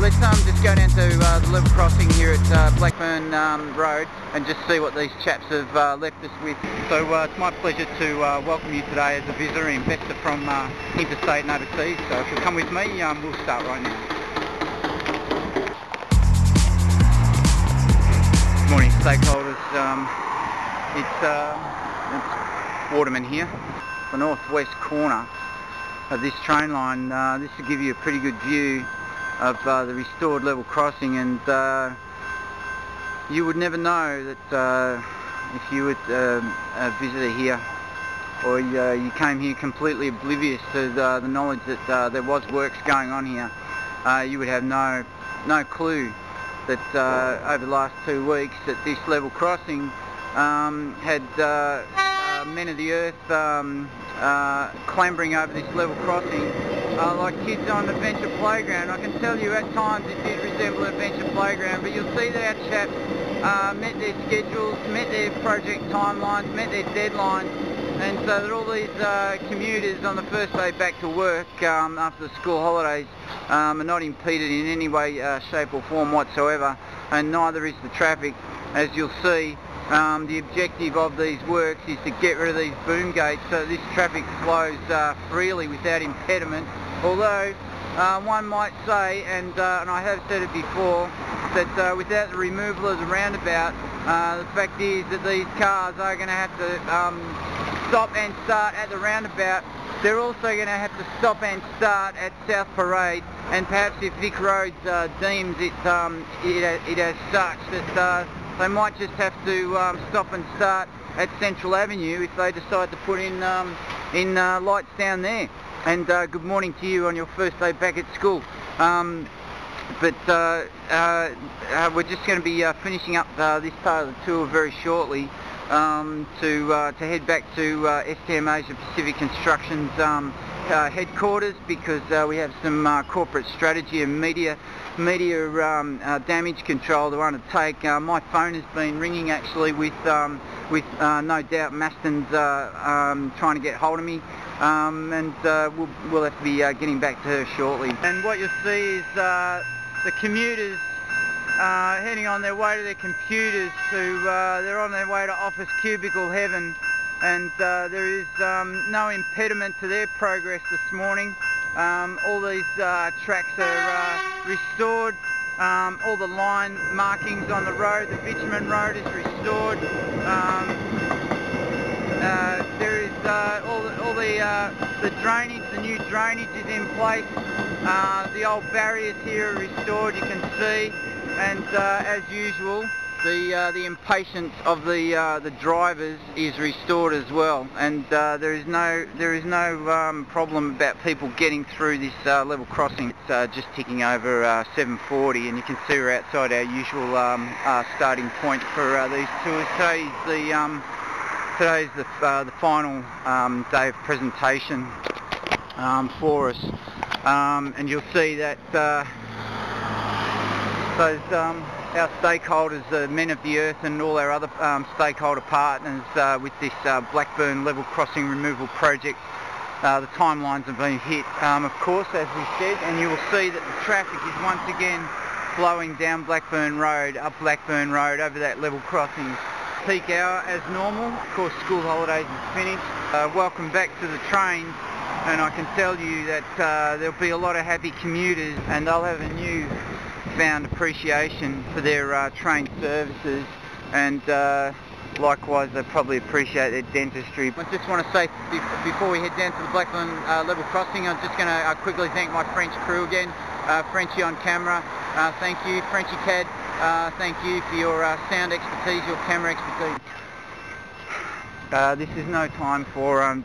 let's just go down to the level crossing here at Blackburn Road and just see what these chaps have left us with. So it's my pleasure to welcome you today as a visitor and investor from interstate and overseas. So if you'll come with me, we'll start right now. Good morning, stakeholders. It's WATERMAN here. The northwest corner of this train line. This will give you a pretty good view of the restored level crossing, and you would never know that if you were a visitor here, or you came here completely oblivious to the knowledge that there was works going on here. You would have no clue that over the last 2 weeks that this level crossing had men of the earth clambering over this level crossing like kids on an adventure playground. I can tell you at times it did resemble an adventure playground, but you'll see that our chaps met their schedules, met their project timelines, met their deadlines, and so that all these commuters on the first day back to work after the school holidays are not impeded in any way, shape or form whatsoever, and neither is the traffic. As you'll see, the objective of these works is to get rid of these boom gates so that this traffic flows freely without impediment. Although one might say, and I have said it before, that without the removal of the roundabout, the fact is that these cars are going to have to stop and start at the roundabout. They're also going to have to stop and start at South Parade, and perhaps if Vic Roads deems it as such, that they might just have to stop and start at Central Avenue if they decide to put in lights down there. And good morning to you on your first day back at school. But we're just going to be finishing up this part of the tour very shortly to head back to STM Asia Pacific Construction's headquarters, because we have some corporate strategy and media damage control to undertake. My phone has been ringing actually with no doubt Maston's trying to get hold of me, and we'll have to be getting back to her shortly. And what you'll see is the commuters heading on their way to their computers. They're on their way to office cubicle heaven, and there is no impediment to their progress this morning. All these tracks are restored, all the line markings on the road, the bitumen road is restored. There is all the drainage, the new drainage is in place. The old barriers here are restored, you can see, and as usual, the impatience of the drivers is restored as well, and there is no problem about people getting through this level crossing. It's just ticking over 7:40, and you can see we're outside our usual starting point for these tours. Today's the final day of presentation for us, and you'll see that our stakeholders, the men of the earth, and all our other stakeholder partners with this Blackburn level crossing removal project, the timelines have been hit, of course, as we said, and you will see that the traffic is once again flowing down Blackburn Road, up Blackburn Road, over that level crossing. Peak hour as normal. Of course, school holidays is finished. Welcome back to the trains, and I can tell you that there'll be a lot of happy commuters, and they'll have a newfound appreciation for their train services, and likewise they probably appreciate their dentistry. I just want to say, before we head down to the Blackburn level crossing, I'm just going to quickly thank my French crew again. Frenchie on camera, thank you. Frenchie Cad, thank you for your sound expertise, your camera expertise. This is no time for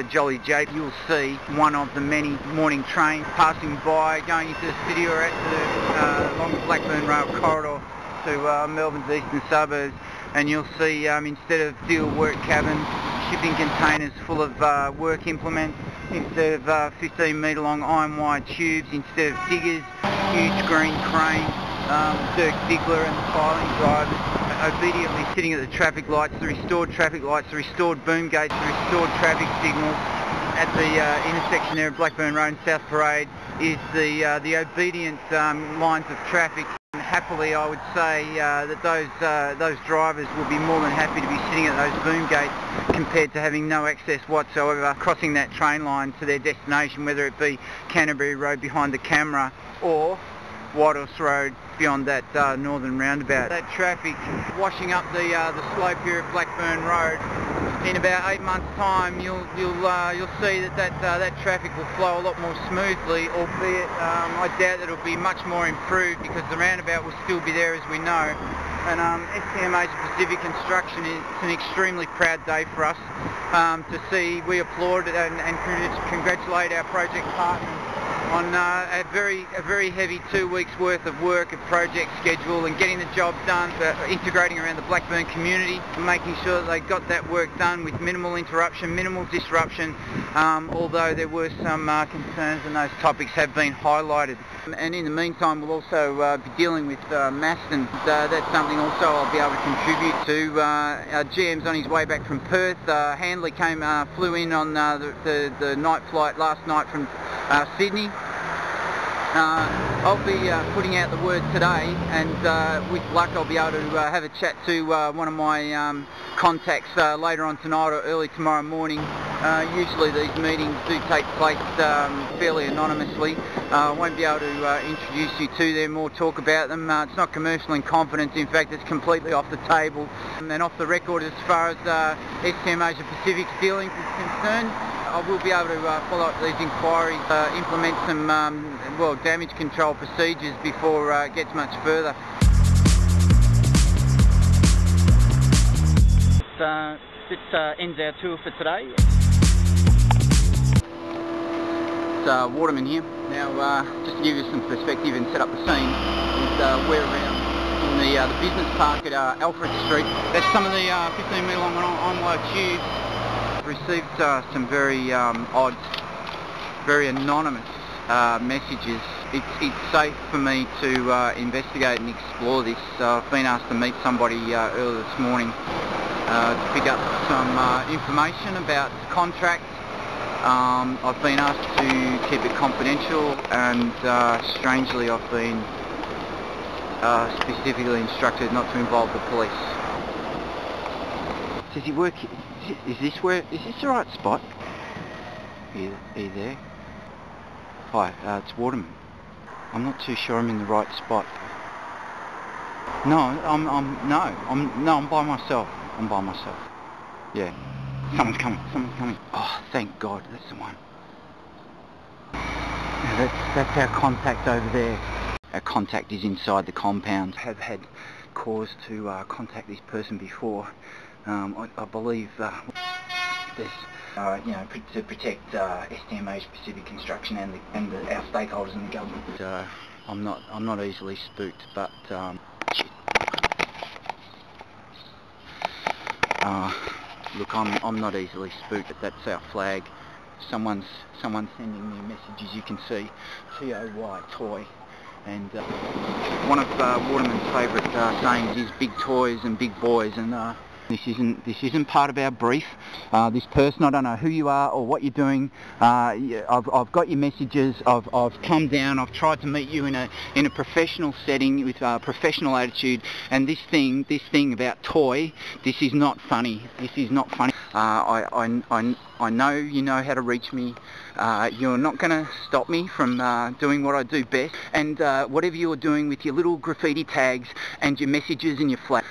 Jolly Jape. You'll see one of the many morning trains passing by, going into the city or along the Blackburn Rail corridor to Melbourne's eastern suburbs, and you'll see instead of steel work cabins, shipping containers full of work implements, instead of 15 metre long iron wire tubes, instead of diggers, huge green cranes, Dirk Diggler and the filing drivers obediently sitting at the traffic lights, the restored boom gates, the restored traffic signals at the intersection there of Blackburn Road and South Parade, is the obedient lines of traffic. Happily, I would say that those drivers will be more than happy to be sitting at those boom gates compared to having no access whatsoever, crossing that train line to their destination, whether it be Canterbury Road behind the camera or Whitehorse Road beyond that northern roundabout. That traffic washing up the slope here at Blackburn Road. In about 8 months' time, you'll see that traffic will flow a lot more smoothly, albeit I doubt that it'll be much more improved because the roundabout will still be there, as we know. And Espionage Pacific Construction is an extremely proud day for us to see. We applaud and congratulate our project partners on a very heavy 2 weeks worth of work, a project schedule, and getting the job done, integrating around the Blackburn community, making sure that they got that work done with minimal interruption, minimal disruption, although there were some concerns and those topics have been highlighted. And in the meantime, we'll also be dealing with Maston. That's something also I'll be able to contribute to. GM's on his way back from Perth. Handley flew in on the night flight last night from Sydney. I'll be putting out the word today, and with luck I'll be able to have a chat to one of my contacts later on tonight or early tomorrow morning. Usually these meetings do take place fairly anonymously. I won't be able to introduce you to them or talk about them. It's not commercial in confidence, in fact it's completely off the table and off the record as far as STM Asia Pacific's dealings is concerned. I will be able to follow up these inquiries, implement some damage control procedures before it gets much further. This ends our tour for today. It's Waterman here. Now, just to give you some perspective and set up the scene, we're around in the business park at Alfred Street. That's some of the 15 metre long onward tubes. Received some very odd, very anonymous messages. It's safe for me to investigate and explore this. I've been asked to meet somebody earlier this morning to pick up some information about the contract. I've been asked to keep it confidential, and strangely I've been specifically instructed not to involve the police. Does he work here? Is this the right spot? Are you there? Hi, it's Waterman. I'm not too sure I'm in the right spot. No, I'm by myself. I'm by myself. Yeah. Someone's coming. Oh, thank God, that's the one. Yeah, that's our contact over there. Our contact is inside the compound. I have had cause to contact this person before. I believe there's, to protect STM Asia Pacific Construction and our stakeholders in the government. I'm not easily spooked, but shit. Look, I'm not easily spooked. That's our flag. Someone's sending me a message, as you can see, TOY, toy. And one of Waterman's favourite sayings is big toys and big boys, and this isn't part of our brief. This person, I don't know who you are or what you're doing. I've got your messages. I've come down. I've tried to meet you in a professional setting with a professional attitude. And this thing about toy, this is not funny. This is not funny. I know you know how to reach me. You're not going to stop me from doing what I do best. And whatever you're doing with your little graffiti tags and your messages and your flags.